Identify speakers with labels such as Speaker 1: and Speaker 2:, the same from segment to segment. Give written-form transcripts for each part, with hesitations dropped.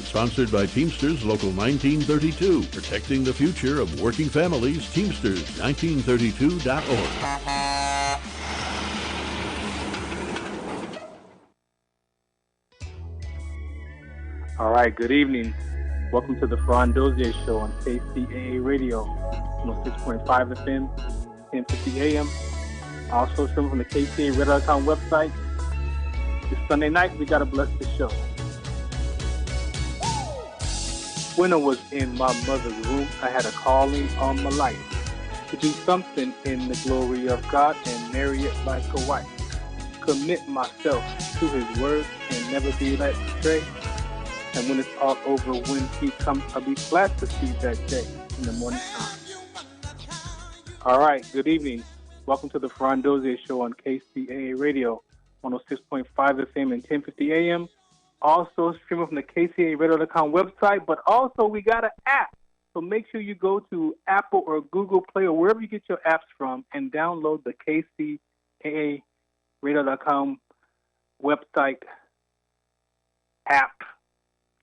Speaker 1: is sponsored by Teamsters Local 1932, protecting the future of working families. Teamsters1932.org.
Speaker 2: All right, good evening. Welcome to the Farron Dozier Show on KCAA Radio, 106.5 FM, 1050 AM. Also streaming from the KCAA.com website. This Sunday night, we got to bless the show. When I was in my mother's womb, I had a calling on my life to do something in the glory of God and marry it like a wife. Commit myself to His word and never be led astray. And when it's all over, when He comes, I'll be glad to see that day in the morning time. All right, good evening. Welcome to the Farron Dozier Show on KCAA Radio, 106.5 FM and 1050 AM. Also streaming from the KCAAradio.com website, but also we got an app. So make sure you go to Apple or Google Play or wherever you get your apps from and download the KCAAradio.com website app.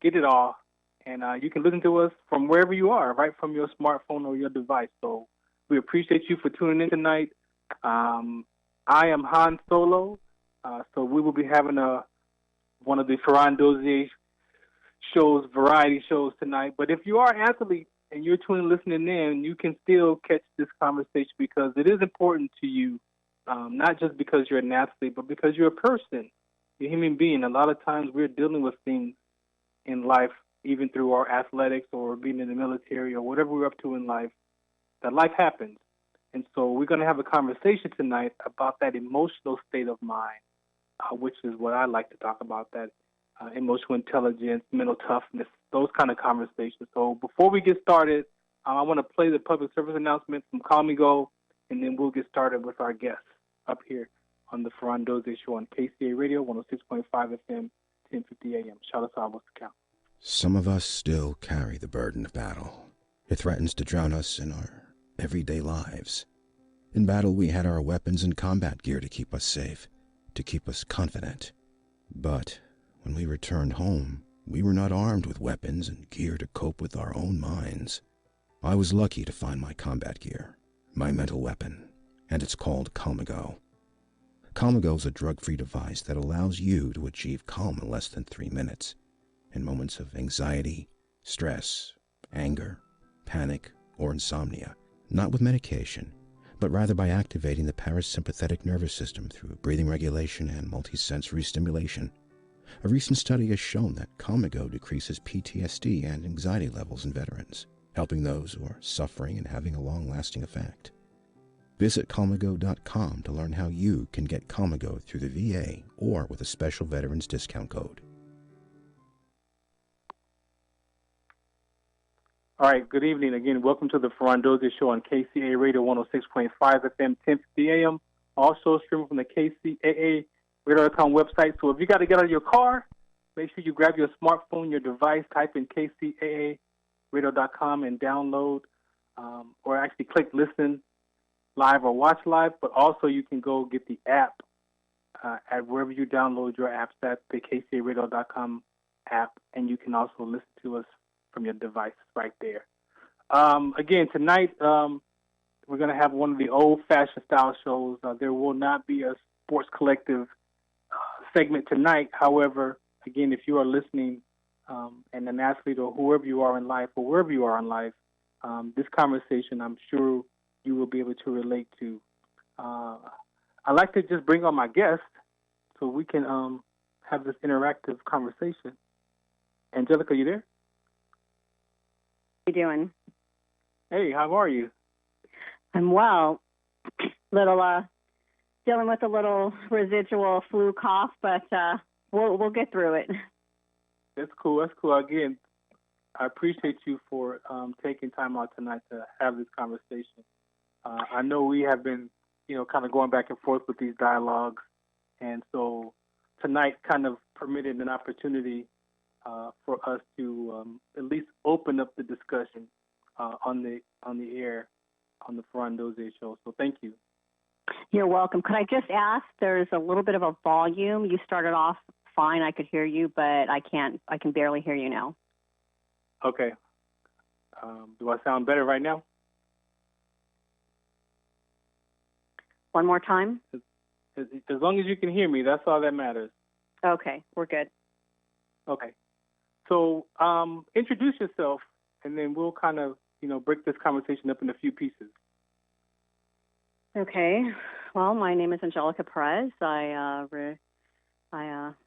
Speaker 2: Get it all. And you can listen to us from wherever you are, right from your smartphone or your device. So we appreciate you for tuning in tonight. I am Han Solo. So we will be having one of the Farron Dozier shows, variety shows tonight. But if you are an athlete and you're tuning, listening in, you can still catch this conversation because it is important to you, not just because you're an athlete, but because you're a person, you're a human being. A lot of times we're dealing with things in life, even through our athletics or being in the military or whatever we're up to in life, that life happens. And so we're going to have a conversation tonight about that emotional state of mind, which is what I like to talk about, that emotional intelligence, mental toughness, those kind of conversations. So before we get started, I want to play the public service announcement from Call Me Go, and then we'll get started with our guests up here on the Farron Dozier Show on KCA Radio, 106.5 FM, 1050 AM. Shout us out, what's the count?
Speaker 3: Some of us still carry the burden of battle. It threatens to drown us in our everyday lives. In battle, we had our weapons and combat gear to keep us safe, to keep us confident. But when we returned home, we were not armed with weapons and gear to cope with our own minds. I was lucky to find my combat gear, my mental weapon, and it's called Calmago. Calmago is a drug-free device that allows you to achieve calm in less than 3 minutes in moments of anxiety, stress, anger, panic, or insomnia, not with medication, but rather by activating the parasympathetic nervous system through breathing regulation and multisensory stimulation. A recent study has shown that Calmago decreases PTSD and anxiety levels in veterans, helping those who are suffering and having a long-lasting effect. Visit Calmago.com to learn how you can get Calmago through the VA or with a special veterans discount code.
Speaker 2: All right, good evening. Again, welcome to the Farron Dozier Show on KCAA Radio 106.5 FM, 1050 AM. Also streaming from the KCAA Radio.com website. So if you got to get out of your car, make sure you grab your smartphone, your device, type in KCAA Radio.com and download, or actually click listen live or watch live. But also you can go get the app at wherever you download your apps at the KCAA Radio.com app, and you can also listen to us from your device right there. Again, tonight we're going to have one of the old-fashioned style shows. There will not be a Sports Collective segment tonight. However, again, if you are listening and an athlete or whoever you are in life or wherever you are in life, this conversation I'm sure you will be able to relate to. I like to just bring on my guest so we can have this interactive conversation. Angelica, you there?
Speaker 4: How you doing?
Speaker 2: Hey, how are you?
Speaker 4: I'm well. Dealing with a little residual flu cough, but we'll get through it.
Speaker 2: That's cool. That's cool. Again, I appreciate you for taking time out tonight to have this conversation. I know we have been, kind of going back and forth with these dialogues, and so tonight kind of permitted an opportunity for us to at least open up the discussion on the air on the Farron Dozier Show. So thank you.
Speaker 4: You're welcome. Could I just ask? There's a little bit of a volume. You started off fine. I could hear you, but I can barely hear you now.
Speaker 2: Okay. Do I sound better right now?
Speaker 4: One more time?
Speaker 2: As long as you can hear me, that's all that matters.
Speaker 4: Okay, we're good.
Speaker 2: Okay. So introduce yourself, and then we'll kind of, break this conversation up in a few pieces.
Speaker 4: Okay. Well, my name is Angelica Perez. I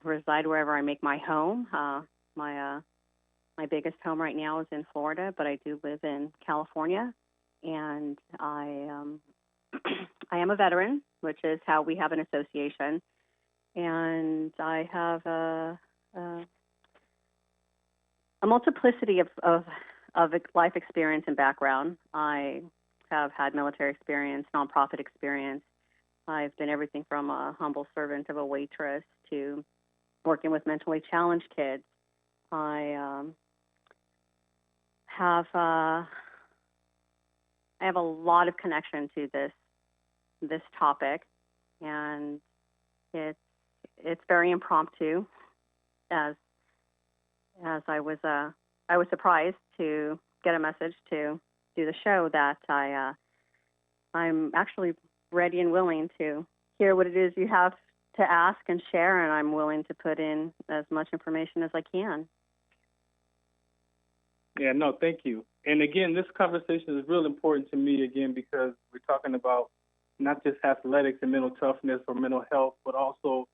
Speaker 4: reside wherever I make my home. My biggest home right now is in Florida, but I do live in California, and I I am a veteran, which is how we have an association, and I have a multiplicity of life experience and background. I have had military experience, nonprofit experience. I've been everything from a humble servant of a waitress to working with mentally challenged kids. I have a lot of connection to this topic, and it's very impromptu. As I was surprised to get a message to do the show that I'm actually ready and willing to hear what it is you have to ask and share, and I'm willing to put in as much information as I can.
Speaker 2: Yeah, no, thank you. And again, this conversation is real important to me, again, because we're talking about not just athletics and mental toughness or mental health, but also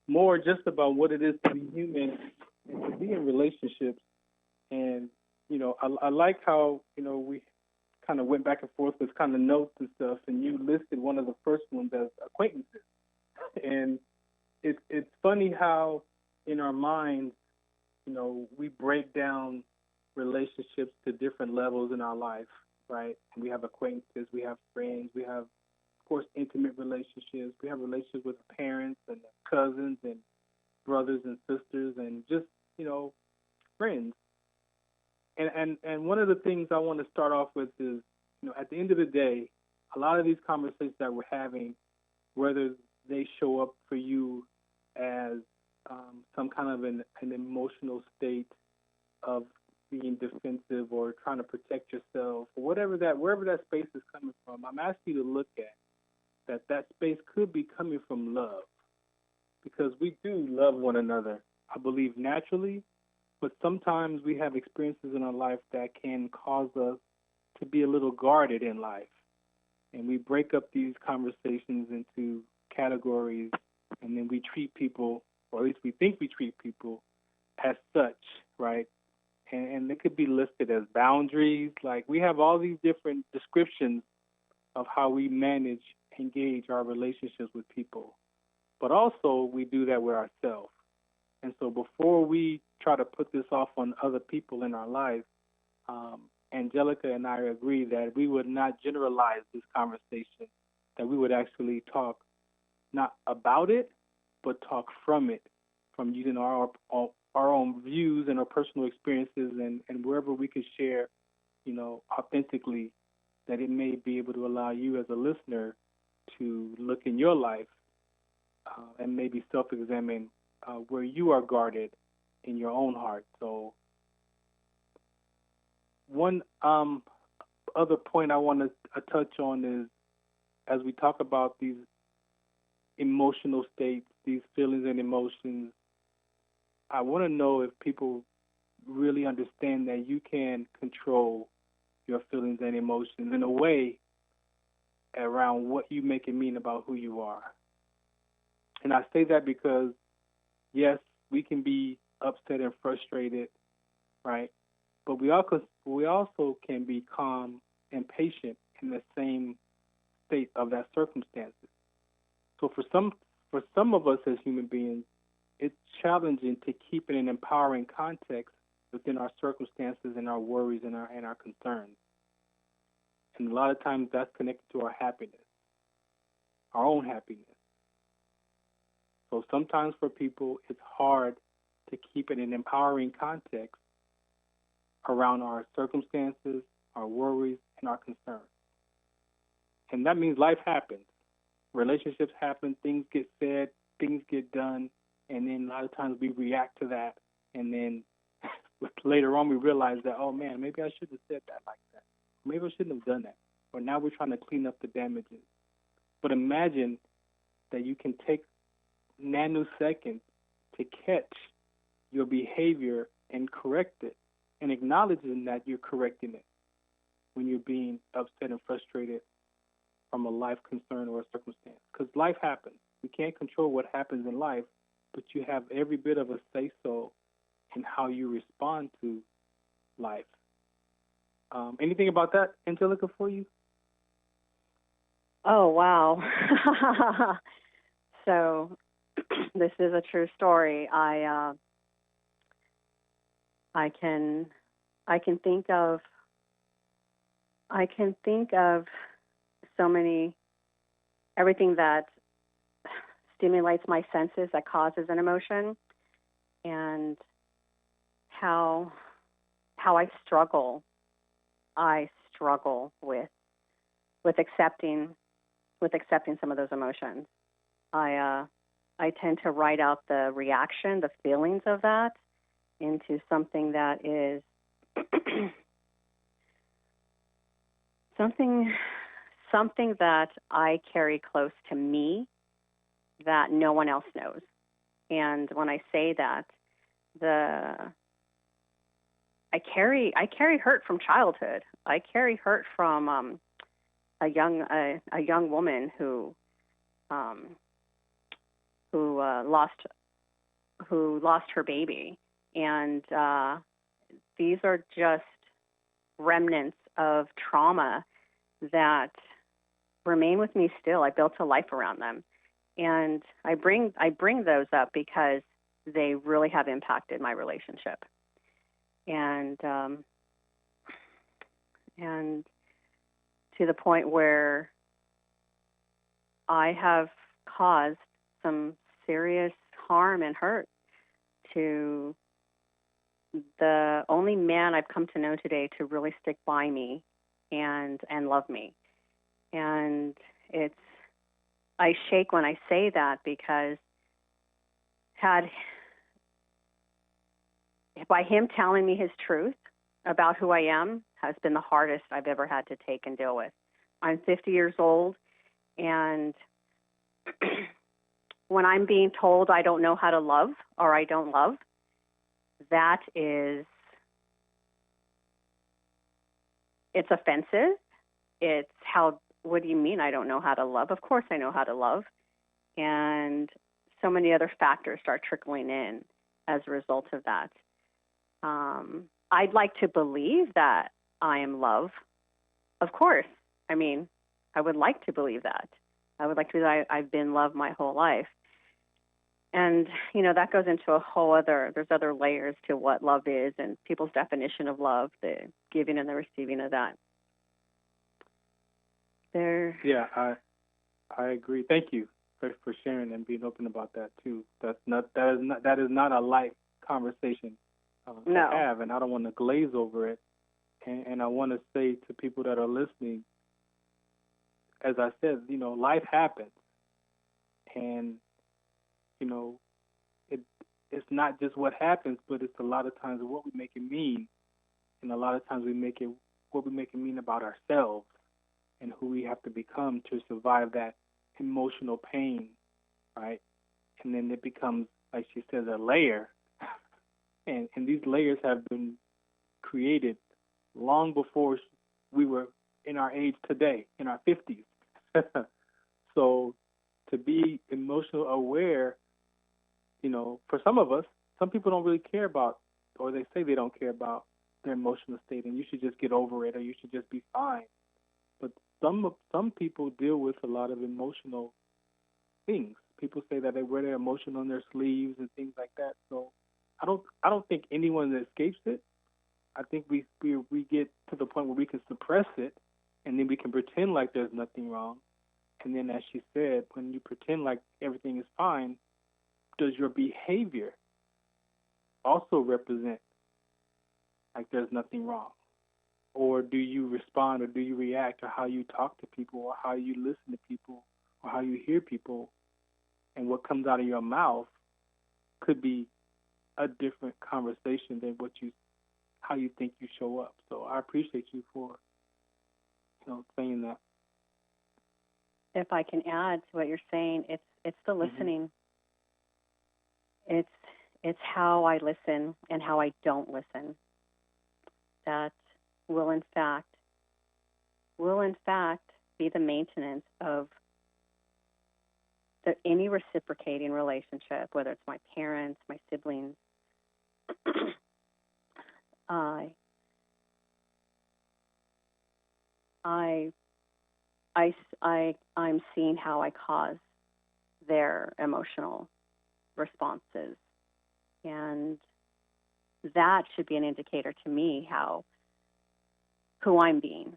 Speaker 2: more just about what it is to be human and to be in relationships. And, I like how, we kind of went back and forth with kind of notes and stuff, and you listed one of the first ones as acquaintances. And it's funny how in our minds, we break down relationships to different levels in our life, right? And we have acquaintances, we have friends, we have, of course, intimate relationships. We have relationships with parents and cousins and brothers and sisters and just, friends. And one of the things I want to start off with is, at the end of the day, a lot of these conversations that we're having, whether they show up for you as some kind of an emotional state of being defensive or trying to protect yourself, or wherever that space is coming from, I'm asking you to look at that space could be coming from love, because we do love one another, I believe, naturally, but sometimes we have experiences in our life that can cause us to be a little guarded in life. And we break up these conversations into categories, and then we treat people, or at least we think we treat people, as such, right? And it could be listed as boundaries. Like, we have all these different descriptions of how we manage, engage our relationships with people. But also, we do that with ourselves. And so before we try to put this off on other people in our life, Angelica and I agree that we would not generalize this conversation, that we would actually talk not about it, but talk from it, from using our own views and our personal experiences, and wherever we could share, authentically, that it may be able to allow you as a listener to look in your life and maybe self-examine where you are guarded in your own heart. So one other point I want to touch on is, as we talk about these emotional states, these feelings and emotions, I want to know if people really understand that you can control your feelings and emotions in a way around what you make it mean about who you are. And I say that because, yes, we can be upset and frustrated, right? But we also can be calm and patient in the same state of that circumstances. So for some of us as human beings, it's challenging to keep in an empowering context within our circumstances and our worries and our concerns. And a lot of times that's connected to our happiness, our own happiness. So sometimes for people, it's hard to keep in an empowering context around our circumstances, our worries, and our concerns. And that means life happens. Relationships happen, things get said, things get done, and then a lot of times we react to that, and then later on we realize that, oh man, maybe I shouldn't have said that like that. Maybe I shouldn't have done that. Or now we're trying to clean up the damages. But imagine that you can take nanoseconds to catch your behavior and correct it, and acknowledging that you're correcting it when you're being upset and frustrated from a life concern or a circumstance. Because life happens. We can't control what happens in life, but you have every bit of a say-so in how you respond to life. Anything about that, Angelica, for you?
Speaker 4: Oh, wow. So this is a true story. I can think of so many, everything that stimulates my senses that causes an emotion, and how I struggle with accepting some of those emotions. I tend to write out the reaction, the feelings of that, into something that is something that I carry close to me that no one else knows. And when I say that, I carry hurt from childhood. I carry hurt from a young woman who lost her baby, and these are just remnants of trauma that remain with me still. I built a life around them, and I bring those up because they really have impacted my relationship, and to the point where I have caused some serious harm and hurt to the only man I've come to know today to really stick by me and love me. And I shake when I say that, because by him telling me his truth about who I am has been the hardest I've ever had to take and deal with. I'm 50 years old, and when I'm being told I don't know how to love or I don't love, it's offensive. It's what do you mean I don't know how to love? Of course I know how to love. And so many other factors start trickling in as a result of that. I'd like to believe that I am love. Of course. I mean, I would like to believe that. I would like to believe that I've been loved my whole life. And, that goes into there's other layers to what love is and people's definition of love, the giving and the receiving of that.
Speaker 2: Yeah, I agree. Thank you for sharing and being open about that too. That is not a light conversation to have, and I don't want to glaze over it. And I want to say to people that are listening, as I said, life happens, and it's not just what happens, but it's a lot of times what we make it mean, and a lot of times what we make it mean about ourselves and who we have to become to survive that emotional pain, right? And then it becomes, like she says, a layer, and these layers have been created long before we were in our age today, in our 50s. So to be emotional aware, for some of us, some people don't really care about, or they say they don't care about their emotional state, and you should just get over it, or you should just be fine. But some people deal with a lot of emotional things. People say that they wear their emotion on their sleeves and things like that. So I don't think anyone escapes it. I think we get to the point where we can suppress it, and then we can pretend like there's nothing wrong. And then, as she said, when you pretend like everything is fine, does your behavior also represent like there's nothing wrong? Or do you respond, or do you react, or how you talk to people, or how you listen to people, or how you hear people, and what comes out of your mouth could be a different conversation than what you how you think you show up. So I appreciate you for, saying that.
Speaker 4: If I can add to what you're saying, it's the listening. It's how I listen and how I don't listen that will in fact be the maintenance of any reciprocating relationship, whether it's my parents, my siblings. I'm seeing how I cause their emotional responses, and that should be an indicator to me who I'm being.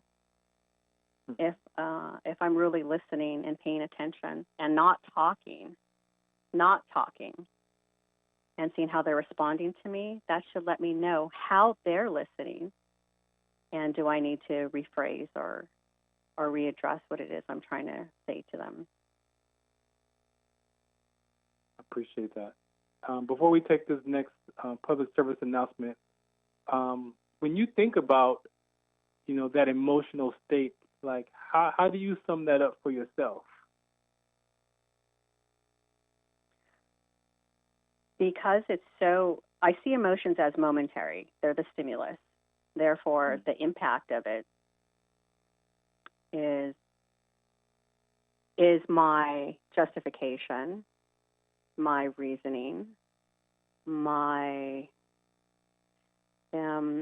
Speaker 4: If I'm really listening and paying attention and not talking, and seeing how they're responding to me, that should let me know how they're listening, and do I need to rephrase or readdress what it is I'm trying to say to them.
Speaker 2: I appreciate that. Before we take this next public service announcement, when you think about, that emotional state, like how do you sum that up for yourself?
Speaker 4: Because I see emotions as momentary. They're the stimulus. Therefore, the impact of it is my justification, my reasoning,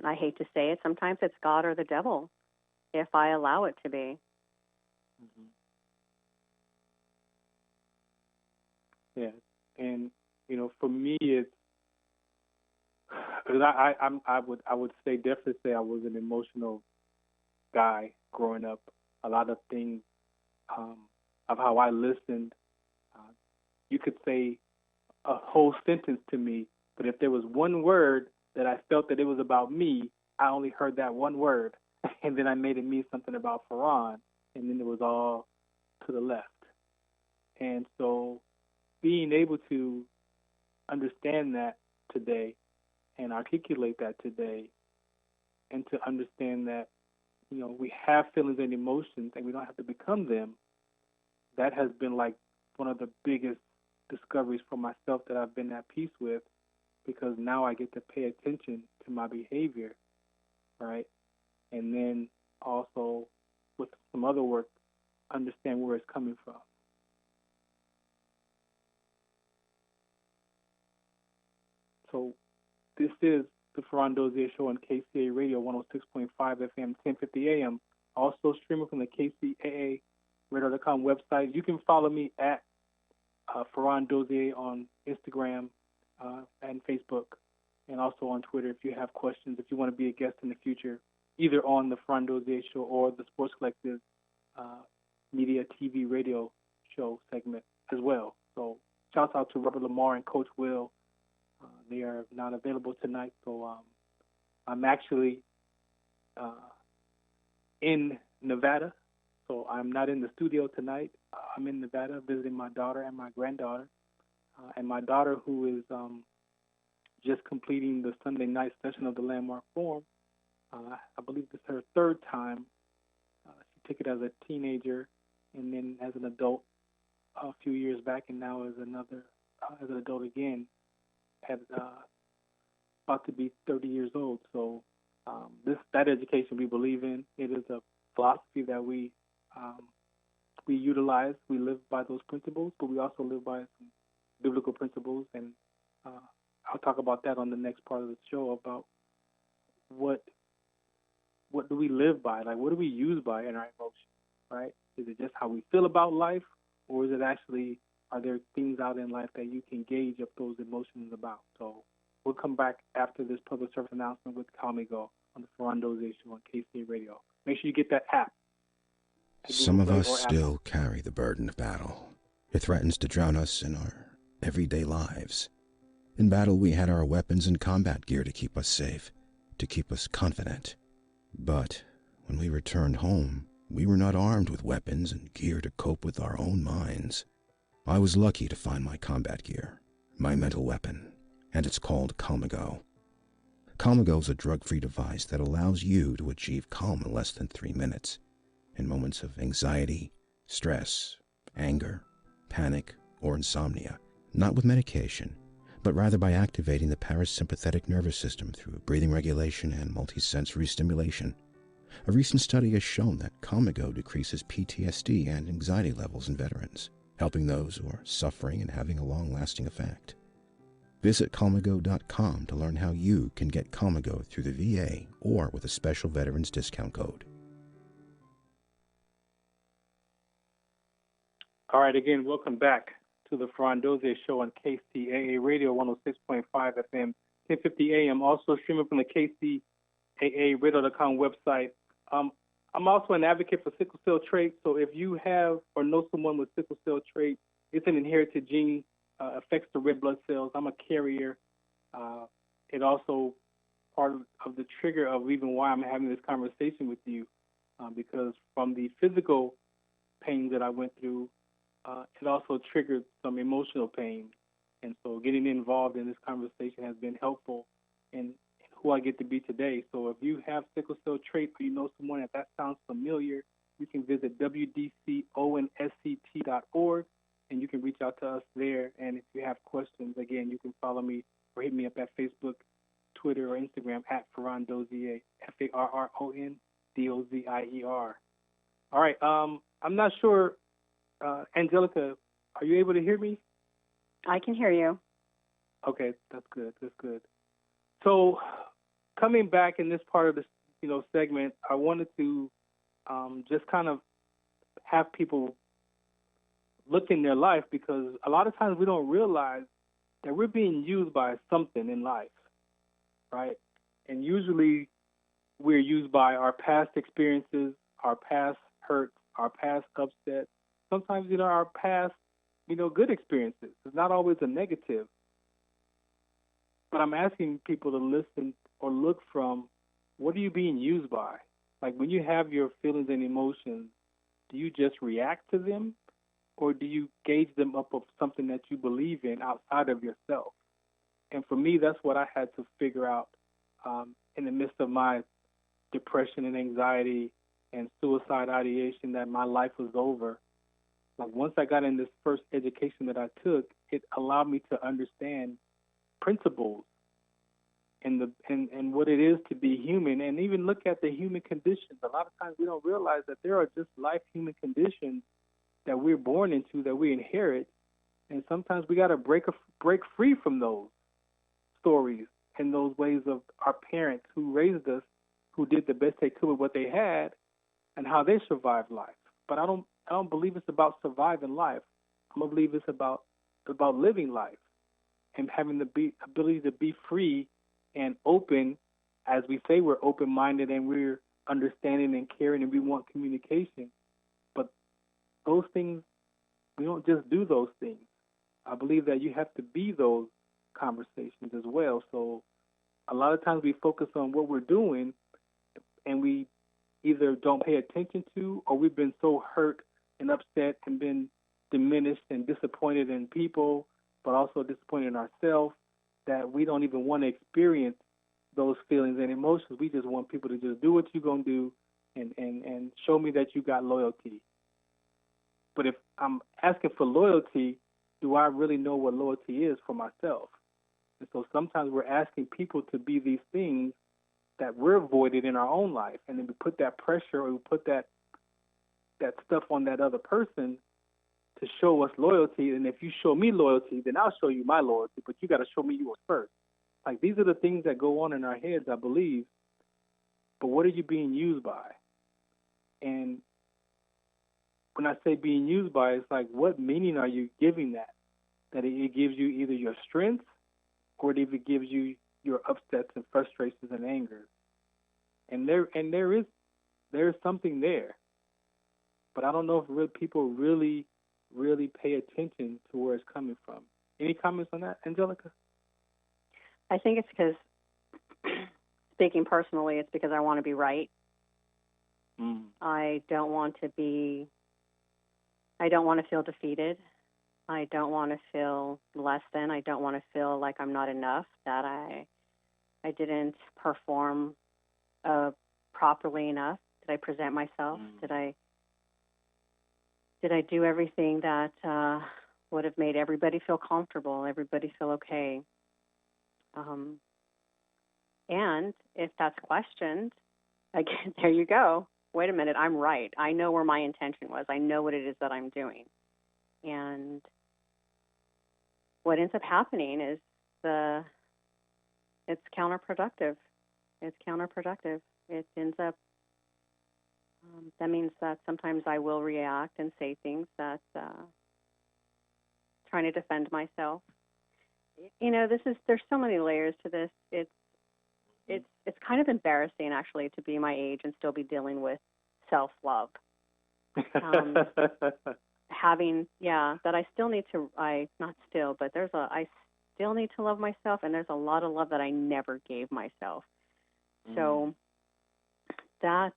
Speaker 4: I hate to say it, sometimes it's God or the devil, if I allow it to be.
Speaker 2: Yeah, and for me, it's I would definitely say I was an emotional guy growing up. A lot of things of how I listened, you could say a whole sentence to me, but if there was one word that I felt that it was about me, I only heard that one word, and then I made it mean something about Farron, and then it was all to the left. And so being able to understand that today and articulate that today, and to understand that, we have feelings and emotions and we don't have to become them, that has been like one of the biggest discoveries for myself that I've been at peace with, because now I get to pay attention to my behavior, right? And then also with some other work, understand where it's coming from. So this is the Farron Dozier Show on KCA Radio 106.5 FM, 1050 AM. Also streaming from the KCAA Radio.com website. You can follow me at Farron Dozier on Instagram and Facebook, and also on Twitter if you have questions, if you want to be a guest in the future, either on the Farron Dozier Show or the Sports Collective Media TV Radio Show segment as well. So shout out to Robert Lamar and Coach Will. They are not available tonight, so I'm actually in Nevada. So I'm not in the studio tonight. I'm in Nevada visiting my daughter and my granddaughter. And my daughter, who is just completing the Sunday night session of the Landmark Forum, I believe this is her third time. She took it as a teenager and then as an adult a few years back, and now as an adult again, at about to be 30 years old. So that education we believe in. It is a philosophy that we utilize. We live by those principles, but we also live by some biblical principles, and I'll talk about that on the next part of the show, about what do we live by? Like, what do we use by in our emotions, right? Is it just how we feel about life, or is it actually, are there things out in life that you can gauge up those emotions about? So we'll come back after this public service announcement with Calmigo on the Farron Dozier Show on KC Radio. Make sure you get that app.
Speaker 3: Some of us still carry the burden of battle. It threatens to drown us in our everyday lives. In battle, we had our weapons and combat gear to keep us safe, to keep us confident. But when we returned home, we were not armed with weapons and gear to cope with our own minds. I was lucky to find my combat gear, my mental weapon, and it's called Calmigo. Comago is a drug-free device that allows you to achieve calm in less than 3 minutes in moments of anxiety, stress, anger, panic, or insomnia, not with medication, but rather by activating the parasympathetic nervous system through breathing regulation and multisensory stimulation. A recent study has shown that Comago decreases PTSD and anxiety levels in veterans, helping those who are suffering and having a long-lasting effect. Visit Comago.com to learn how you can get Comago through the VA or with a special veterans discount code.
Speaker 2: All right, again, welcome back to the Farron Dozier Show on KCAA Radio 106.5 FM, 1050 AM, also streaming from the KCAAradio.com website. I'm also an advocate for sickle cell trait, so if you have or know someone with sickle cell trait, it's an inherited gene, affects the red blood cells. I'm a carrier. It also part of the trigger of even why I'm having this conversation with you, because from the physical pain that I went through, it also triggered some emotional pain. And so getting involved in this conversation has been helpful in who I get to be today. So if you have sickle cell trait or you know someone that sounds familiar, you can visit wdconsct.org and you can reach out to us there. And if you have questions, again, you can follow me or hit me up at Facebook, Twitter, or Instagram at Farron Dozier, FarronDozier. All right, I'm not sure, Angelica, are you able to hear me?
Speaker 4: I can hear you.
Speaker 2: Okay, that's good. That's good. So, coming back in this part of this, segment, I wanted to just kind of have people look in their life, because a lot of times we don't realize that we're being used by something in life, right? And usually we're used by our past experiences, our past hurts, our past upsets. Sometimes, our past, good experiences. It's not always a negative. But I'm asking people to listen or look from, what are you being used by? Like when you have your feelings and emotions, do you just react to them, or do you gauge them up of something that you believe in outside of yourself? And for me, that's what I had to figure out in the midst of my depression and anxiety and suicide ideation, that my life was over. Like once I got in this first education that I took, it allowed me to understand principles and what it is to be human, and even look at the human conditions. A lot of times we don't realize that there are just life human conditions that we're born into, that we inherit, and sometimes we got to break free from those stories and those ways of our parents who raised us, who did the best they could with what they had, and how they survived life. But I don't believe it's about surviving life. I believe it's about living life and having the ability to be free and open. As we say, we're open-minded and we're understanding and caring and we want communication. But those things, we don't just do those things. I believe that you have to be those conversations as well. So a lot of times we focus on what we're doing and we either don't pay attention to, or we've been so hurt and upset and been diminished and disappointed in people, but also disappointed in ourselves, that we don't even want to experience those feelings and emotions. We just want people to just do what you're going to do and show me that you got loyalty. But if I'm asking for loyalty, do I really know what loyalty is for myself? And so sometimes we're asking people to be these things that we're voided in our own life, and then we put that pressure or we put that stuff on that other person to show us loyalty. And if you show me loyalty, then I'll show you my loyalty, but you got to show me yours first. Like, these are the things that go on in our heads, I believe. But what are you being used by? And when I say being used by, it's like, what meaning are you giving that? That it gives you either your strength, or it gives you your upsets and frustrations and anger. And there is something there. But I don't know if people really pay attention to where it's coming from. Any comments on that, Angelica?
Speaker 4: I think it's because, speaking personally, it's because I want to be right. I don't want to feel defeated. I don't want to feel less than. I don't want to feel like I'm not enough, that I didn't perform properly enough? Did I present myself? Did I do everything that would have made everybody feel comfortable, everybody feel okay? And if that's questioned, again, there you go. Wait a minute, I'm right. I know where my intention was. I know what it is that I'm doing. And what ends up happening is it's counterproductive. It's counterproductive. It ends up, that means that sometimes I will react and say things that, trying to defend myself. You know, there's so many layers to this. It's kind of embarrassing, actually, to be my age and still be dealing with self-love. That I still need to, not still, but I still need to love myself, and there's a lot of love that I never gave myself. So that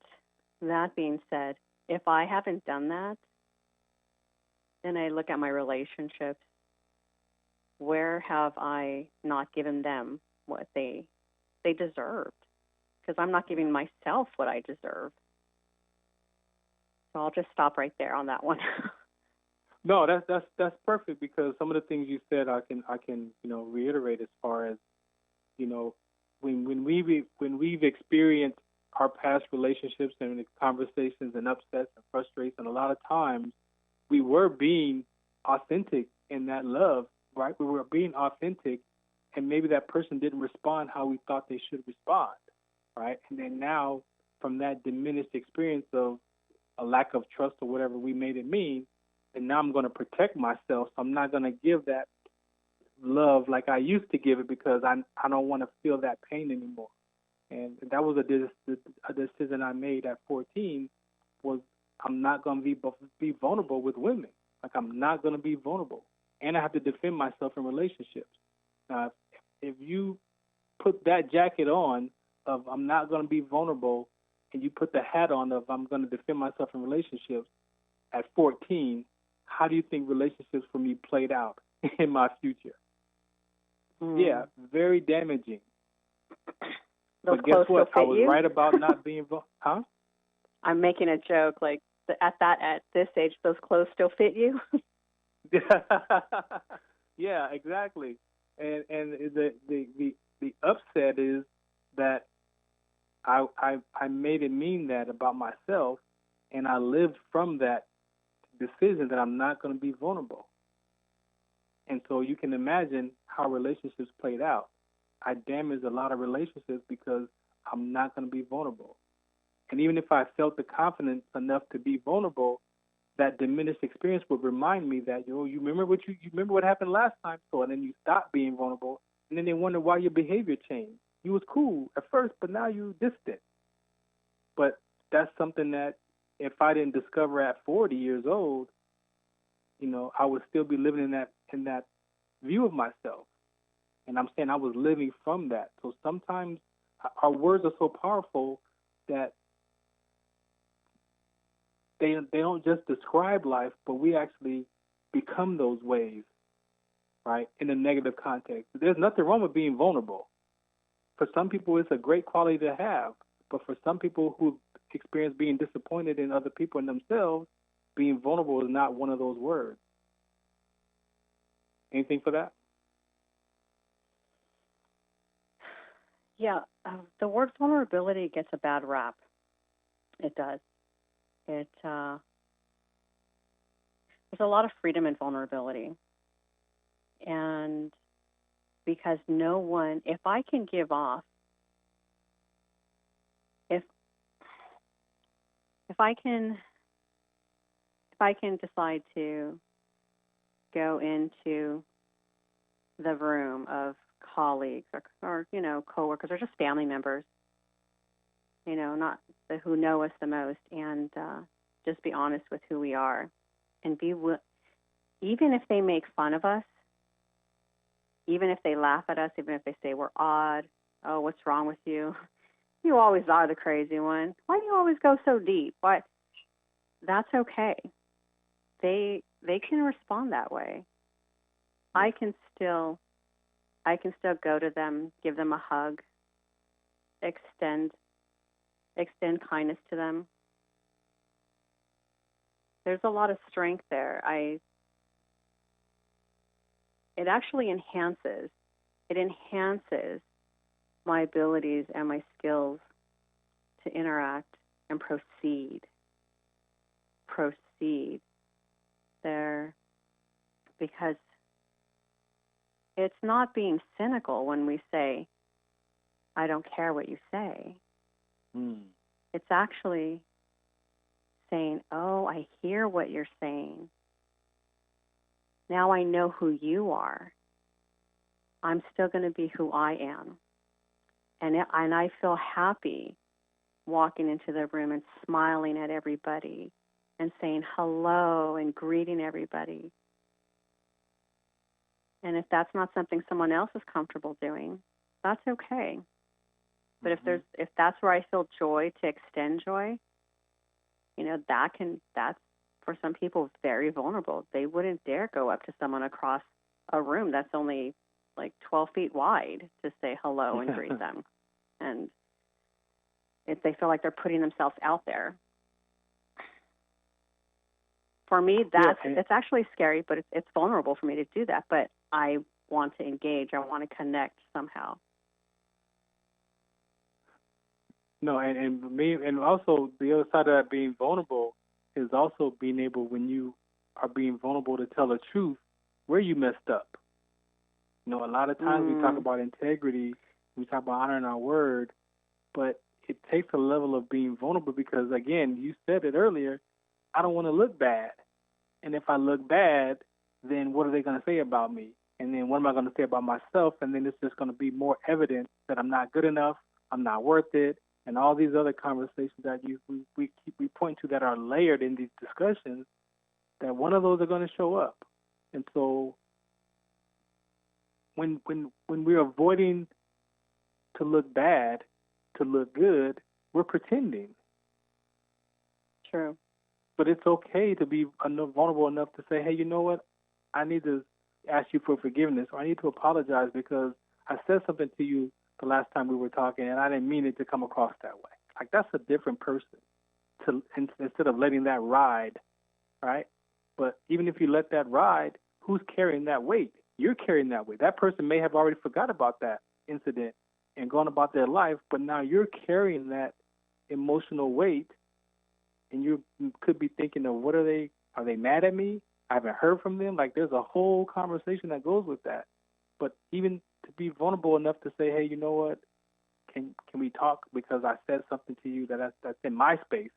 Speaker 4: being said, if I haven't done that, then I look at my relationships. Where have I not given them what they deserved? Because I'm not giving myself what I deserve. So I'll just stop right there on that one.
Speaker 2: No, that's perfect, because some of the things you said I can reiterate, as far as when we've experienced our past relationships and the conversations and upsets and frustrations, a lot of times we were being authentic in that love, right? We were being authentic, and maybe that person didn't respond how we thought they should respond, right? And then now, from that diminished experience of a lack of trust or whatever we made it mean, and now I'm going to protect myself, so I'm not going to give that love like I used to give it, because I don't want to feel that pain anymore. And that was a decision I made at 14, was I'm not going to be vulnerable with women. Like, I'm not going to be vulnerable. And I have to defend myself in relationships. Now, if you put that jacket on of I'm not going to be vulnerable, and you put the hat on of I'm going to defend myself in relationships at 14, how do you think relationships for me played out in my future? Yeah, very damaging. But guess what? I was right about not being vulnerable. Huh?
Speaker 4: I'm making a joke. Like, at this age, those clothes still fit you?
Speaker 2: Yeah, exactly. And the upset is that I made it mean that about myself, and I lived from that decision that I'm not going to be vulnerable. And so you can imagine how relationships played out. I damaged a lot of relationships because I'm not going to be vulnerable. And even if I felt the confidence enough to be vulnerable, that diminished experience would remind me that, you remember you remember what happened last time, so, and then you stop being vulnerable, and then they wonder why your behavior changed. You was cool at first, but now you distant. But that's something that if I didn't discover at 40 years old, I would still be living in that view of myself. And I'm saying I was living from that. So sometimes our words are so powerful that they don't just describe life, but we actually become those ways, right, in a negative context. There's nothing wrong with being vulnerable. For some people, it's a great quality to have. But for some people who experience being disappointed in other people and themselves, being vulnerable is not one of those words. Anything for that?
Speaker 4: Yeah, the word vulnerability gets a bad rap. It does. There's a lot of freedom in vulnerability. And because no one, if I can give off, if I can decide to go into the room of colleagues or coworkers or just family members, not who know us the most, and just be honest with who we are, and even if they make fun of us, even if they laugh at us, even if they say we're odd, oh, what's wrong with you? You always are the crazy one. Why do you always go so deep? Why? That's okay. They can respond that way. I can still go to them, give them a hug, extend kindness to them. There's a lot of strength there. It actually enhances my abilities and my skills to interact and proceed there, because it's not being cynical when we say, I don't care what you say. It's actually saying, oh, I hear what you're saying. Now I know who you are. I'm still going to be who I am. And I feel happy walking into the room and smiling at everybody and saying hello and greeting everybody. And if that's not something someone else is comfortable doing, that's okay. But if that's where I feel joy, to extend joy, that's for some people very vulnerable. They wouldn't dare go up to someone across a room that's only like 12 feet wide to say hello and greet them. And if they feel like they're putting themselves out there. For me, it's actually scary, but it's vulnerable for me to do that. But I want to engage. I want to connect somehow.
Speaker 2: No, and also the other side of that, being vulnerable, is also being able, when you are being vulnerable, to tell the truth where you messed up. A lot of times we talk about integrity, we talk about honoring our word, but it takes a level of being vulnerable because, again, you said it earlier, I don't want to look bad. And if I look bad, then what are they going to say about me? And then what am I going to say about myself? And then it's just going to be more evidence that I'm not good enough, I'm not worth it, and all these other conversations that we point to that are layered in these discussions, that one of those are going to show up. And so when we're avoiding to look bad, to look good, we're pretending.
Speaker 4: True.
Speaker 2: But it's okay to be vulnerable enough to say, hey, you know what? I need to ask you for forgiveness, or I need to apologize because I said something to you the last time we were talking, and I didn't mean it to come across that way. Like, that's a different person instead of letting that ride, right? But even if you let that ride, who's carrying that weight? You're carrying that weight. That person may have already forgot about that incident and gone about their life, but now you're carrying that emotional weight, and you could be thinking of, are they mad at me? I haven't heard from them. Like, there's a whole conversation that goes with that. But even to be vulnerable enough to say, hey, you know what? Can we talk because I said something to you that's in my space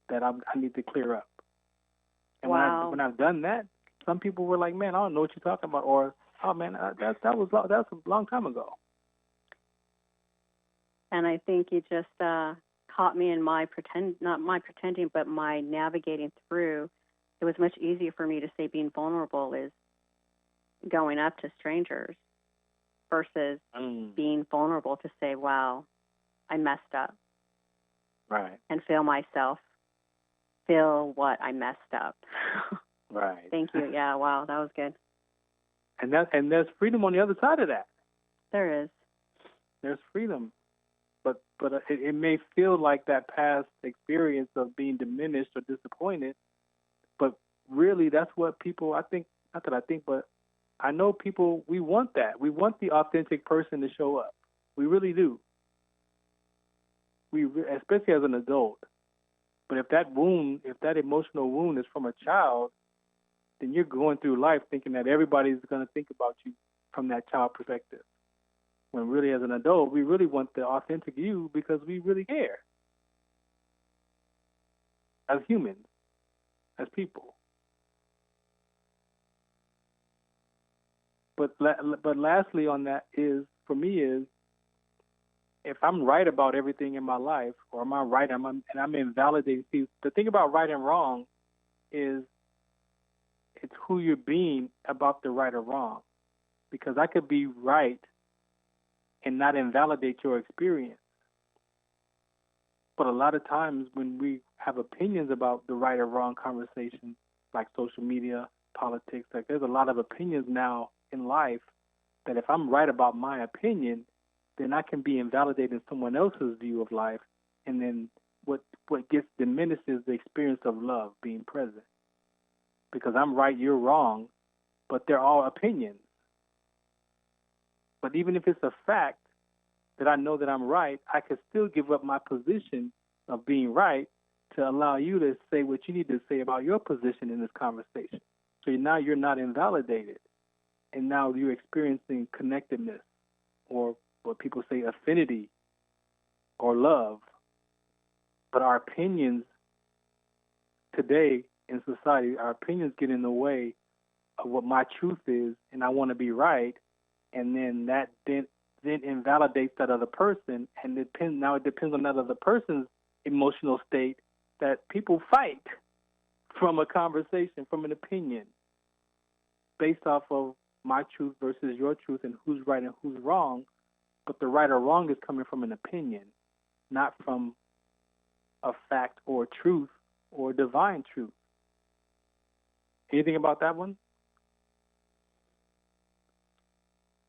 Speaker 2: that I need to clear up. And
Speaker 4: wow.
Speaker 2: when I've done that, some people were like, man, I don't know what you're talking about, or, oh man, that was a long time ago.
Speaker 4: And I think you just caught me in my not my pretending, but my navigating through. It was much easier for me to say being vulnerable is going up to strangers versus being vulnerable to say, wow, I messed up.
Speaker 2: Right.
Speaker 4: And feel what I messed up.
Speaker 2: Right.
Speaker 4: Thank you. Yeah, wow, that was good.
Speaker 2: And there's freedom on the other side of that.
Speaker 4: There is. There's
Speaker 2: freedom. But it may feel like that past experience of being diminished or disappointed, but really that's what people, but I know people, we want that. We want the authentic person to show up. We really do. Especially as an adult. But if that emotional wound is from a child, then you're going through life thinking that everybody's going to think about you from that child perspective. When really, as an adult, we really want the authentic you because we really care. As humans, as people. But lastly on that is, for me, is if I'm right about everything in my life, or am I right, and I'm invalidating. See, the thing about right and wrong is it's who you're being about the right or wrong. Because I could be right and not invalidate your experience. But a lot of times when we have opinions about the right or wrong conversation, like social media, politics, like there's a lot of opinions now in life that if I'm right about my opinion, then I can be invalidating someone else's view of life, and then what gets diminished is the experience of love being present. Because I'm right, you're wrong, but they're all opinions. But even if it's a fact that I know that I'm right, I can still give up my position of being right to allow you to say what you need to say about your position in this conversation. So now you're not invalidated, and now you're experiencing connectedness, or what people say, affinity, or love. But our opinions today in society, our opinions get in the way of what my truth is, and I want to be right, and then that then invalidates that other person, and now it depends on that other person's emotional state that people fight from a conversation, from an opinion, based off of my truth versus your truth and who's right and who's wrong. But the right or wrong is coming from an opinion, not from a fact or truth or divine truth. Anything about that one?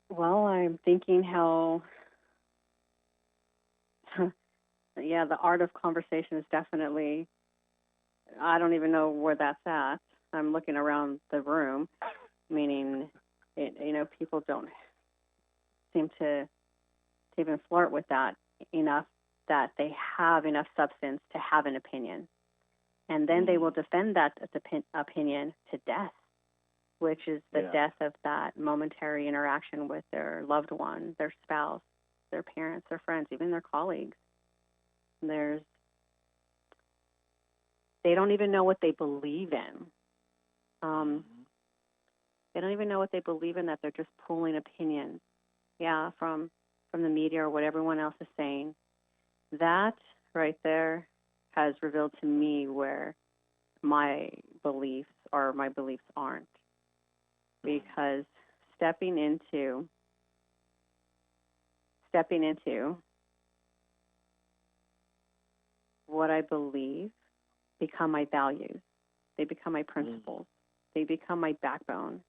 Speaker 4: Well, I'm thinking how, yeah, the art of conversation is definitely, I don't even know where that's at. I'm looking around the room, meaning, people don't seem to even flirt with that enough, that they have enough substance to have an opinion. And then they will defend that opinion to death, which is the death of that momentary interaction with their loved one, their spouse, their parents, their friends, even their colleagues. They don't even know what they believe in. They don't even know what they believe in, that they're just pulling opinions, from the media or what everyone else is saying. That right there has revealed to me where my beliefs or my beliefs aren't. Because stepping into what I believe become my values. They become my principles. They become my backbone.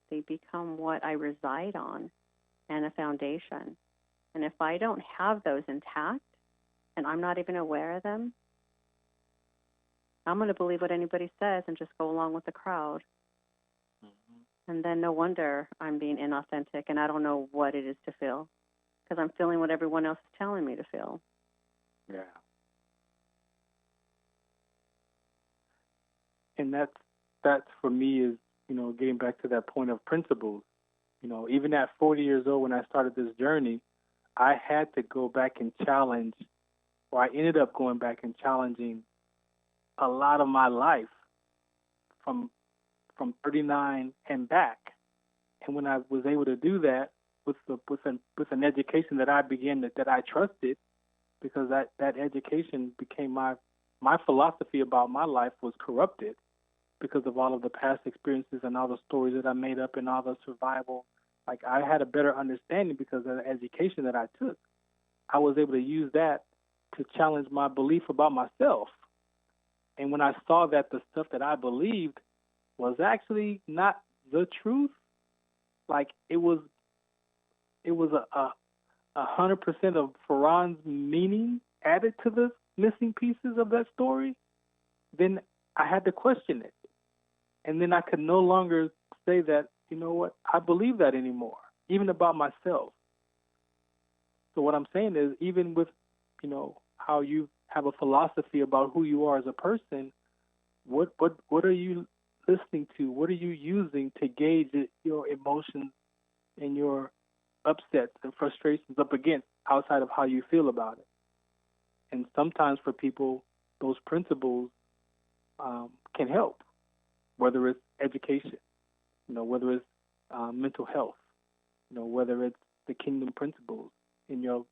Speaker 4: They become what I reside on and a foundation. And if I don't have those intact and I'm not even aware of them, I'm going to believe what anybody says and just go along with the crowd. And then no wonder I'm being inauthentic and I don't know what it is to feel, because I'm feeling what everyone else is telling me to feel.
Speaker 2: Yeah. And that's for me is, getting back to that point of principles. Even at 40 years old when I started this journey, I had to go back and challenge, or I ended up going back and challenging a lot of my life from 39 and back. And when I was able to do that with an education that I trusted, because that education became my philosophy about my life was corrupted because of all of the past experiences and all the stories that I made up and all the survival. Like, I had a better understanding because of the education that I took. I was able to use that to challenge my belief about myself. And when I saw that the stuff that I believed was actually not the truth, like it was 100% of Farron's meaning added to the missing pieces of that story, then I had to question it. And then I could no longer say that, I believe that anymore, even about myself. So what I'm saying is, even with, how you have a philosophy about who you are as a person, what are you listening to? What are you using to gauge your emotions and your upsets and frustrations up against outside of how you feel about it? And sometimes for people, those principles can help, whether it's education, whether it's mental health, whether it's the kingdom principles in your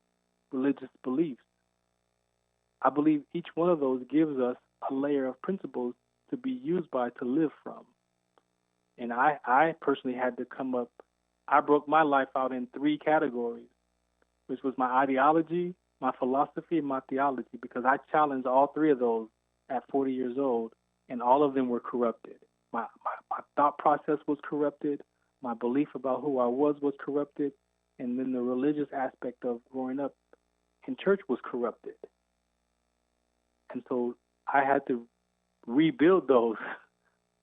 Speaker 2: religious beliefs. I believe each one of those gives us a layer of principles to be used by, to live from. And I personally had to I broke my life out in 3 categories, which was my ideology, my philosophy, and my theology, because I challenged all 3 of those at 40 years old, and all of them were corrupted. My thought process was corrupted. My belief about who I was corrupted. And then the religious aspect of growing up in church was corrupted. And so I had to rebuild those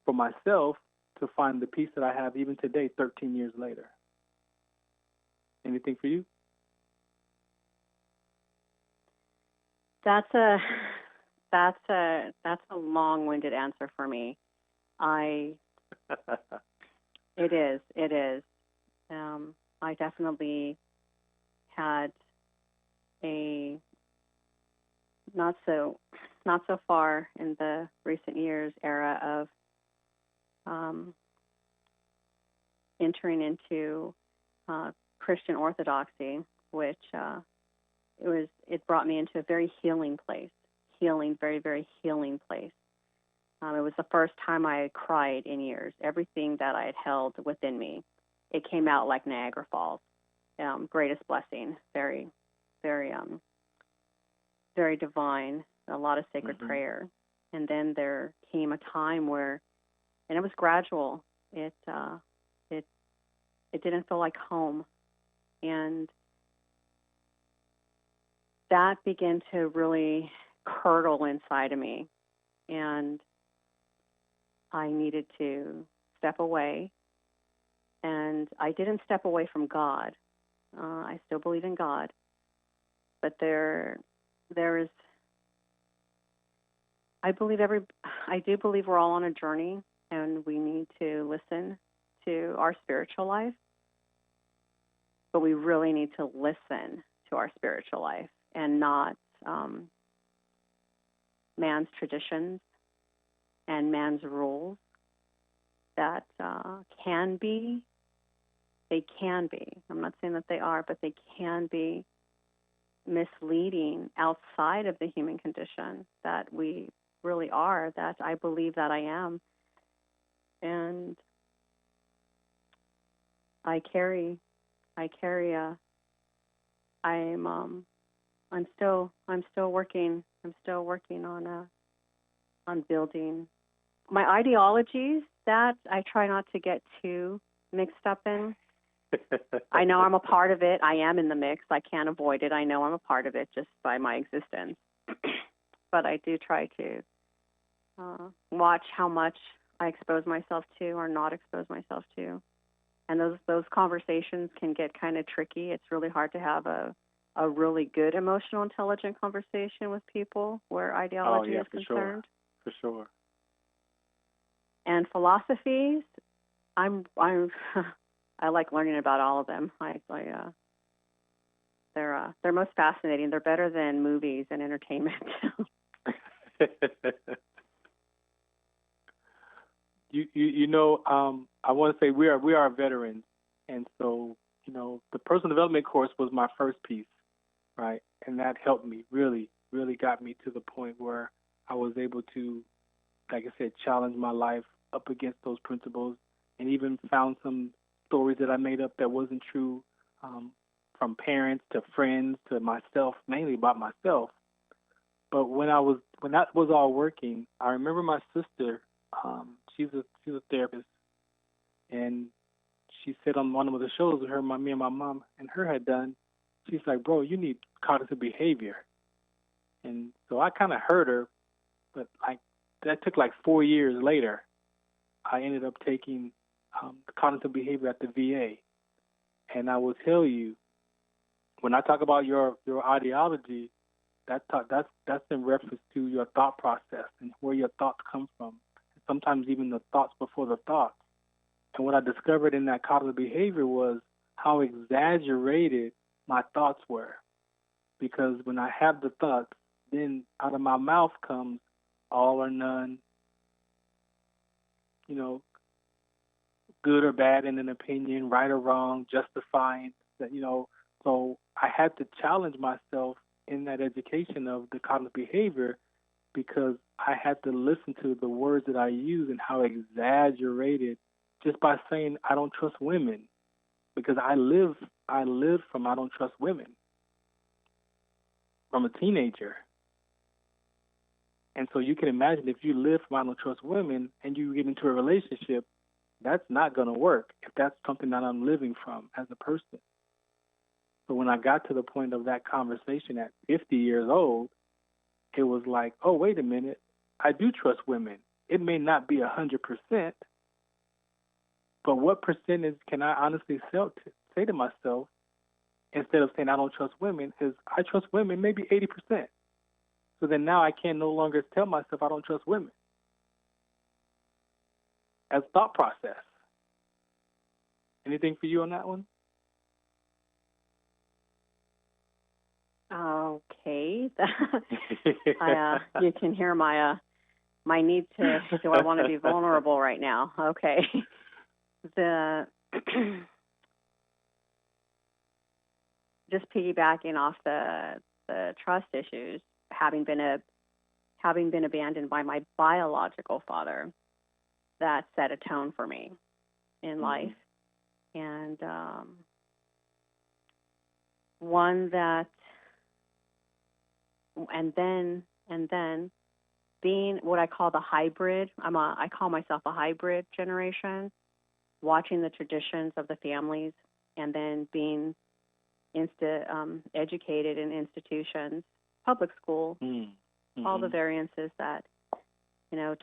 Speaker 2: for myself to find the peace that I have even today, 13 years later. Anything for you?
Speaker 4: That's a long-winded answer for me. It is. I definitely had a not so far in the recent years era of entering into Christian orthodoxy, which it brought me into a very healing place, very, very healing place. It was the first time I had cried in years. Everything that I had held within me, it came out like Niagara Falls. Greatest blessing, very, very, very divine. A lot of sacred prayer, and then there came a time where, and it was gradual. It didn't feel like home, and that began to really curdle inside of me, and I needed to step away. And I didn't step away from God. I still believe in God, but there is. I do believe we're all on a journey, and we need to listen to our spiritual life. But we really need to listen to our spiritual life and not man's traditions and man's rules that can be. I'm not saying that they are, but they can be misleading outside of the human condition that we really are, that I believe that I am. And I'm still working on building my ideologies that I try not to get too mixed up in. I know I'm a part of it. I am in the mix. I can't avoid it. I know I'm a part of it just by my existence. But I do try to watch how much I expose myself to or not expose myself to. And those conversations can get kind of tricky. It's really hard to have a really good emotional, intelligent conversation with people where ideology is concerned.
Speaker 2: For sure.
Speaker 4: And philosophies, I like learning about all of them. They're most fascinating. They're better than movies and entertainment.
Speaker 2: I want to say we are veterans, and so the personal development course was my first piece, right? And that helped me, really, really got me to the point where I was able to, like I said, challenge my life up against those principles, and even found some stories that I made up that wasn't true, from parents to friends to myself, mainly about myself. But when that was all working, I remember my sister. She's a therapist, and she said on one of the shows that me and my mom and her had done, she's like, "Bro, you need cognitive behavior." And so I kind of heard her, but that took 4 years later. I ended up taking cognitive behavior at the VA, and I will tell you, when I talk about your ideology, that's in reference to your thought process and where your thoughts come from. Sometimes even the thoughts before the thoughts. And what I discovered in that cognitive behavior was how exaggerated my thoughts were. Because when I have the thoughts, then out of my mouth comes all or none, good or bad in an opinion, right or wrong, justifying that, So I had to challenge myself in that education of the cognitive behavior, because I had to listen to the words that I use and how exaggerated, just by saying I don't trust women, because I lived from I don't trust women from a teenager. And so you can imagine, if you live from I don't trust women and you get into a relationship, that's not going to work if that's something that I'm living from as a person. So when I got to the point of that conversation at 50 years old, it was like, oh, wait a minute. I do trust women. It may not be 100%, but what percentage can I honestly say to myself instead of saying I don't trust women is I trust women maybe 80%. So then now I can no longer tell myself I don't trust women as thought process. Anything for you on that one?
Speaker 4: Okay. You can hear my need to, do I want to be vulnerable right now? Okay. Just piggybacking off the trust issues, having been abandoned by my biological father, that set a tone for me in life. And one that, and then being what I call the hybrid, I call myself a hybrid generation, watching the traditions of the families and then being educated in institutions, public school, all the variances that,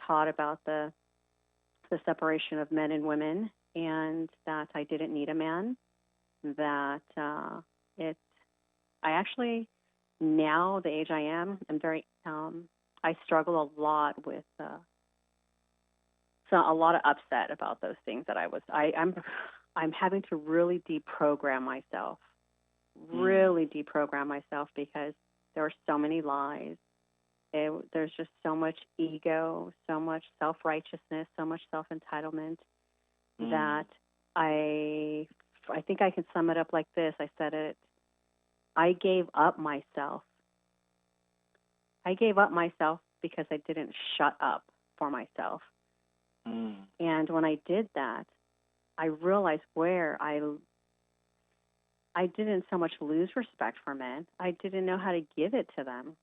Speaker 4: taught about the separation of men and women, and that I didn't need a man, that I actually, now the age I am, I'm very, I struggle a lot with, so a lot of upset about those things that I'm having to really deprogram myself, because there are so many lies. There's just so much ego, so much self-righteousness, so much self-entitlement that I think I can sum it up like this. I said it. I gave up myself. I gave up myself because I didn't shut up for myself. And when I did that, I realized where I didn't so much lose respect for men. I didn't know how to give it to them.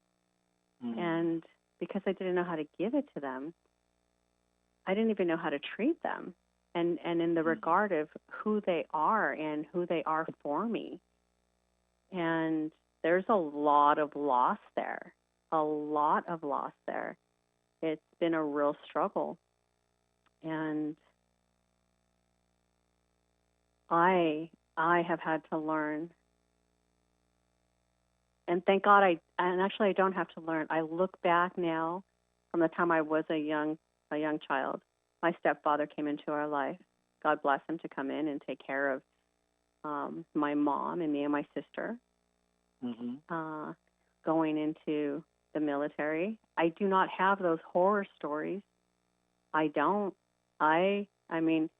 Speaker 4: And because I didn't know how to give it to them, I didn't even know how to treat them. And in the regard of who they are and who they are for me. And there's a lot of loss there. It's been a real struggle. And I have had to learn, and thank God I don't have to learn. I look back now from the time I was a young child. My stepfather came into our life. God bless him to come in and take care of my mom and me and my sister. Going into the military. I do not have those horror stories. I don't. I mean,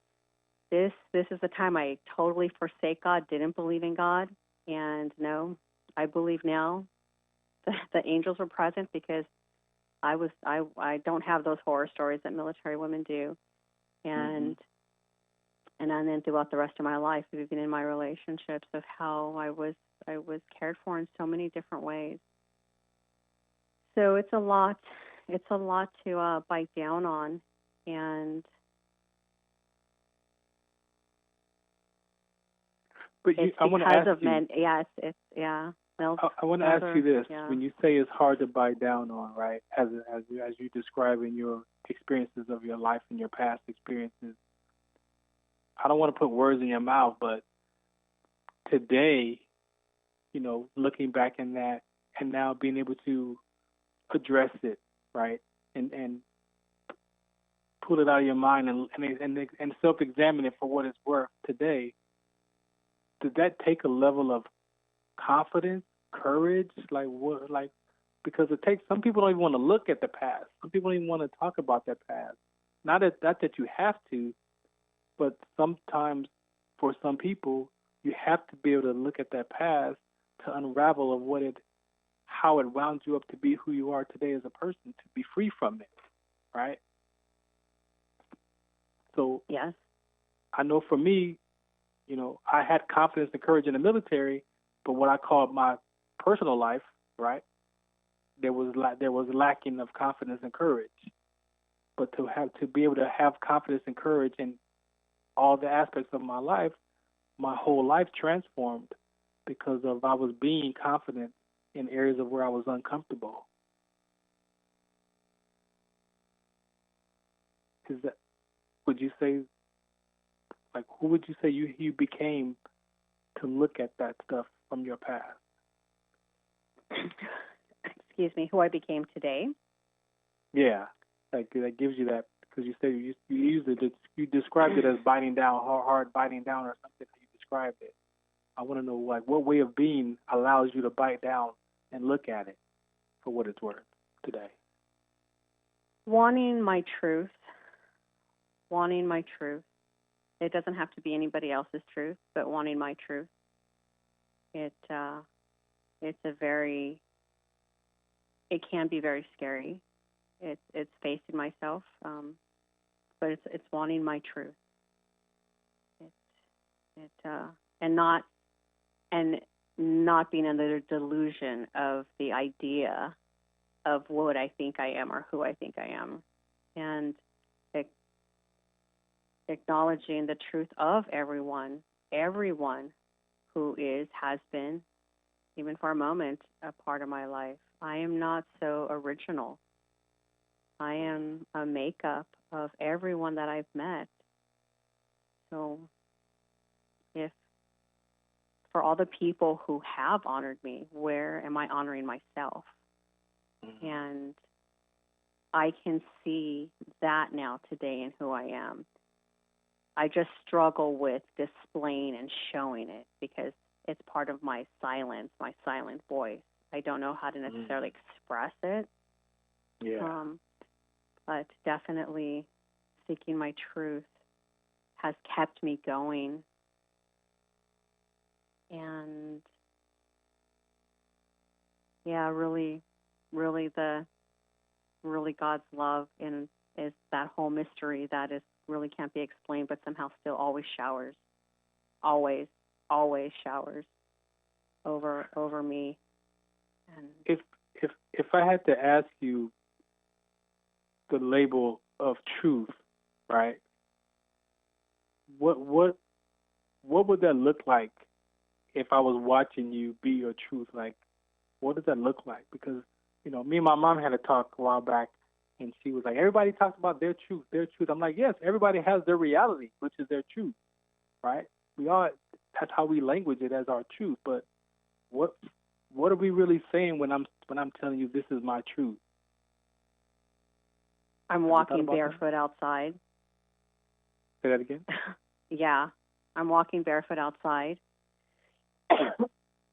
Speaker 4: this is the time I totally forsake God, didn't believe in God, and no, I believe now the angels were present because I don't have those horror stories that military women do, and then throughout the rest of my life, even in my relationships, of how I was cared for in so many different ways. So it's a lot to bite down on, and
Speaker 2: but I want to ask
Speaker 4: of
Speaker 2: you,
Speaker 4: men. Yes, it's
Speaker 2: I want to ask you this: when you say it's hard to bite down on, right? As you describe in your experiences of your life and your past experiences, I don't want to put words in your mouth, but today, looking back in that and now being able to address it, right, and pull it out of your mind and self-examine it for what it's worth today. Did that take a level of confidence, courage, because it takes, some people don't even want to look at the past. Some people don't even want to talk about their past. Not that you have to, but sometimes for some people, you have to be able to look at that past to unravel of how it wound you up to be who you are today as a person, to be free from it, right? So
Speaker 4: yes,
Speaker 2: I know for me, I had confidence and courage in the military, but what I called my personal life, right, there was lacking of confidence and courage. But to be able to have confidence and courage in all the aspects of my life, my whole life transformed because of I was being confident in areas of where I was uncomfortable. Is that, would you say, like, who would you say you became to look at that stuff from your past?
Speaker 4: Excuse me, who I became today?
Speaker 2: Yeah, like that gives you that, because you said you used it, you described it as biting down, hard biting down, or something. How you described it. I want to know, like, what way of being allows you to bite down and look at it for what it's worth today.
Speaker 4: Wanting my truth. Wanting my truth. It doesn't have to be anybody else's truth, but wanting my truth. It's it can be very scary. It's facing myself, but it's wanting my truth. And not being under the delusion of the idea of what I think I am or who I think I am, and acknowledging the truth of everyone who has been, even for a moment, a part of my life. I am not so original. I am a makeup of everyone that I've met. So if for all the people who have honored me, where am I honoring myself? Mm-hmm. And I can see that now today in who I am. I just struggle with displaying and showing it because it's part of my silence, my silent voice. I don't know how to necessarily express it.
Speaker 2: Yeah.
Speaker 4: But definitely seeking my truth has kept me going. And yeah, really God's love is that whole mystery that really can't be explained, but somehow still always showers over me. And
Speaker 2: if I had to ask you the label of truth, right? What would that look like if I was watching you be your truth? Like, what does that look like? Because, me and my mom had a talk a while back, and she was like, everybody talks about their truth. I'm like, yes, everybody has their reality, which is their truth, right? That's how we language it as our truth. But what are we really saying when I'm telling you this is my truth?
Speaker 4: I'm walking barefoot outside.
Speaker 2: Say that again?
Speaker 4: Yeah, I'm walking barefoot outside.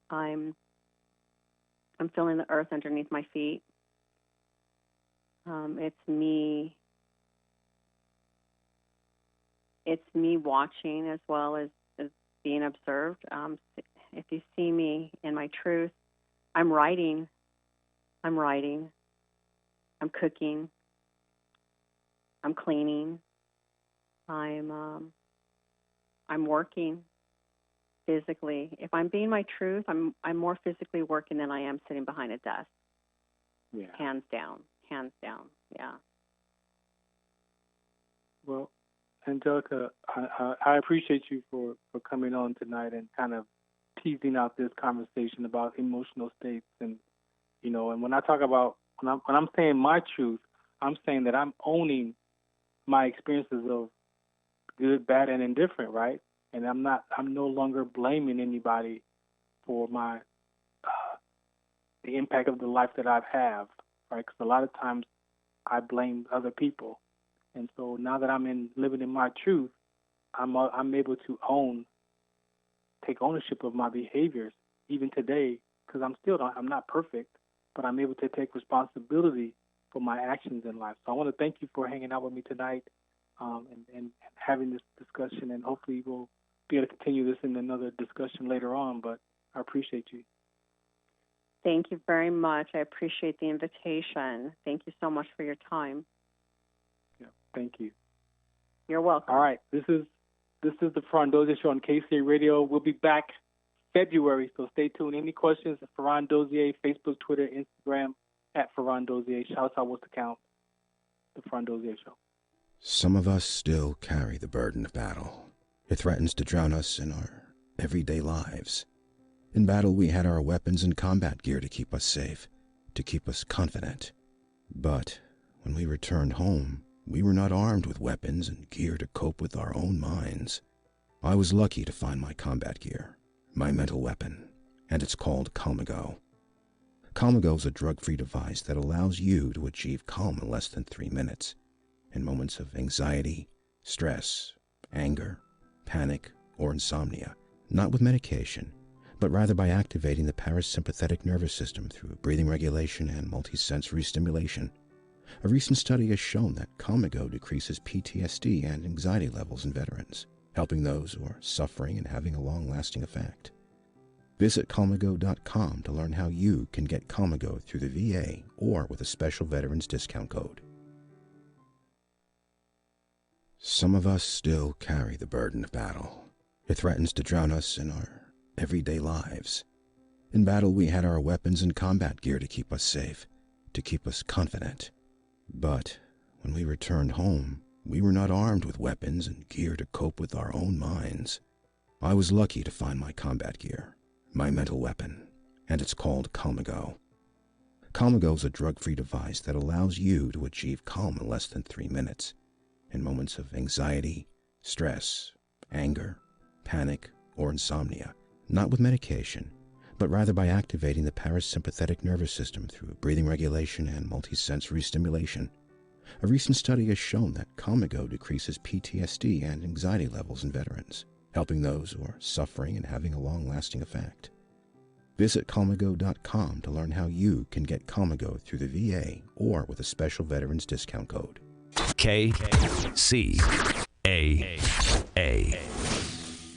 Speaker 4: I'm feeling the earth underneath my feet. It's me watching as well as being observed. If you see me in my truth, I'm writing, I'm cooking, I'm cleaning, I'm working physically. If I'm being my truth, I'm more physically working than I am sitting behind a desk.
Speaker 2: Yeah.
Speaker 4: Hands down. Yeah.
Speaker 2: Well, Angelica, I appreciate you for coming on tonight and kind of teasing out this conversation about emotional states, and and when I talk about when I'm saying my truth, I'm saying that I'm owning my experiences of good, bad, and indifferent, right? And I'm no longer blaming anybody for my the impact of the life that I've had, right? Because a lot of times I blame other people, and so now that I'm living in my truth, I'm able to take ownership of my behaviors, even today, because I'm not perfect, but I'm able to take responsibility for my actions in life. So I want to thank you for hanging out with me tonight, and having this discussion, and hopefully we'll be able to continue this in another discussion later on, but I appreciate you.
Speaker 4: Thank you very much. I appreciate the invitation. Thank you so much for your time.
Speaker 2: Yeah, thank you.
Speaker 4: You're welcome.
Speaker 2: All right, this is the Farron Dozier Show on KCA Radio. We'll be back February, so stay tuned. Any questions? Farron Dozier, Facebook, Twitter, Instagram, at Farron Dozier. Shouts out what's the count? The Farron Dozier Show.
Speaker 3: Some of us still carry the burden of battle. It threatens to drown us in our everyday lives. In battle, we had our weapons and combat gear to keep us safe, to keep us confident. But when we returned home, we were not armed with weapons and gear to cope with our own minds. I was lucky to find my combat gear, my mental weapon, and it's called Calmago. Calmago is a drug-free device that allows you to achieve calm in less than 3 minutes, in moments of anxiety, stress, anger, panic, or insomnia, not with medication, but rather by activating the parasympathetic nervous system through breathing regulation and multisensory stimulation. A recent study has shown that Calmago decreases PTSD and anxiety levels in veterans, helping those who are suffering and having a long-lasting effect. Visit Calmago.com to learn how you can get Calmago through the VA or with a special veterans discount code. Some of us still carry the burden of battle. It threatens to drown us in our everyday lives. In battle, we had our weapons and combat gear to keep us safe, to keep us confident. But when we returned home, we were not armed with weapons and gear to cope with our own minds. I was lucky to find my combat gear, my mental weapon, and it's called Calmago. Calmago is a drug-free device that allows you to achieve calm in less than 3 minutes, in moments of anxiety, stress, anger, panic, or insomnia, not with medication, but rather by activating the parasympathetic nervous system through breathing regulation and multisensory stimulation. A recent study has shown that Calmago decreases PTSD and anxiety levels in veterans, helping those who are suffering and having a long-lasting effect. Visit Calmago.com to learn how you can get Calmago through the VA or with a special veterans discount code.
Speaker 5: KCAA.